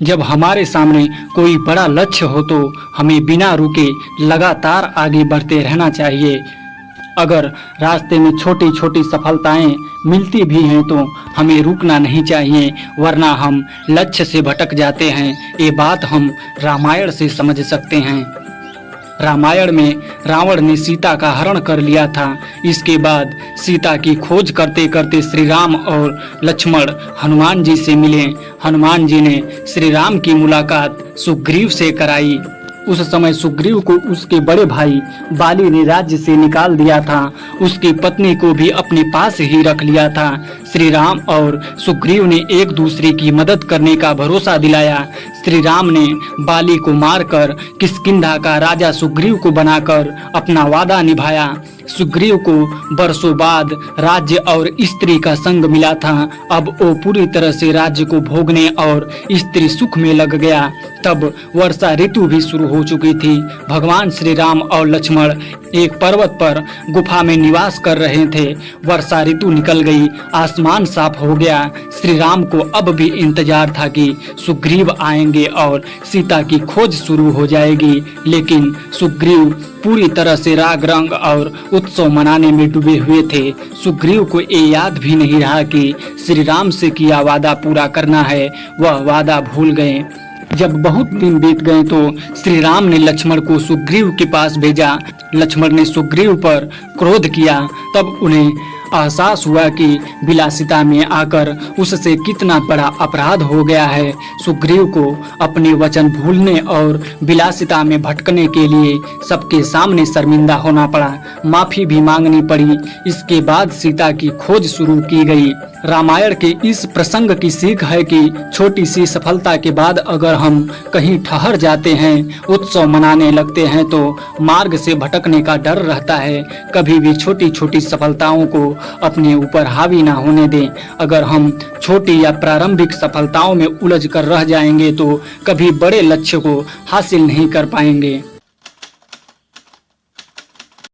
जब हमारे सामने कोई बड़ा लक्ष्य हो तो हमें बिना रुके लगातार आगे बढ़ते रहना चाहिए। अगर रास्ते में छोटी छोटी सफलताएं मिलती भी हैं तो हमें रुकना नहीं चाहिए, वरना हम लक्ष्य से भटक जाते हैं। ये बात हम रामायण से समझ सकते हैं। रामायण में रावण ने सीता का हरण कर लिया था। इसके बाद सीता की खोज करते करते श्री राम और लक्ष्मण हनुमान जी से मिले। हनुमान जी ने श्री राम की मुलाकात सुग्रीव से कराई। उस समय सुग्रीव को उसके बड़े भाई बाली ने राज्य से निकाल दिया था। उसकी पत्नी को भी अपने पास ही रख लिया था। श्री राम और सुग्रीव ने एक दूसरे की मदद करने का भरोसा दिलाया। श्री राम ने बाली को मारकर किष्किंधा का राजा सुग्रीव को बनाकर अपना वादा निभाया। सुग्रीव को बरसों बाद राज्य और स्त्री का संग मिला था। अब वो पूरी तरह से राज्य को भोगने और स्त्री सुख में लग गया। तब वर्षा ऋतु भी शुरू हो चुकी थी। भगवान श्री राम और लक्ष्मण एक पर्वत पर गुफा में निवास कर रहे थे। वर्षा ऋतु निकल गई, आसमान साफ हो गया। श्री राम को अब भी इंतजार था कि सुग्रीव आएंगे और सीता की खोज शुरू हो जाएगी, लेकिन सुग्रीव पूरी तरह से राग रंग और उत्सव मनाने में डूबे हुए थे। सुग्रीव को ये याद भी नहीं रहा कि श्री राम से किया वादा पूरा करना है। वह वादा भूल गए। जब बहुत दिन बीत गए तो श्री राम ने लक्ष्मण को सुग्रीव के पास भेजा। लक्ष्मण ने सुग्रीव पर क्रोध किया। तब उन्हें एहसास हुआ कि विलासिता में आकर उससे कितना बड़ा अपराध हो गया है। सुग्रीव को अपने वचन भूलने और विलासिता में भटकने के लिए सबके सामने शर्मिंदा होना पड़ा, माफी भी मांगनी पड़ी। इसके बाद सीता की खोज शुरू की गई। रामायण के इस प्रसंग की सीख है कि छोटी सी सफलता के बाद अगर हम कहीं ठहर जाते हैं, उत्सव मनाने लगते हैं तो मार्ग से भटकने का डर रहता है। कभी भी छोटी छोटी सफलताओं को अपने ऊपर हावी ना होने दें। अगर हम छोटी या प्रारंभिक सफलताओं में उलझ कर रह जाएंगे तो कभी बड़े लक्ष्य को हासिल नहीं कर पाएंगे।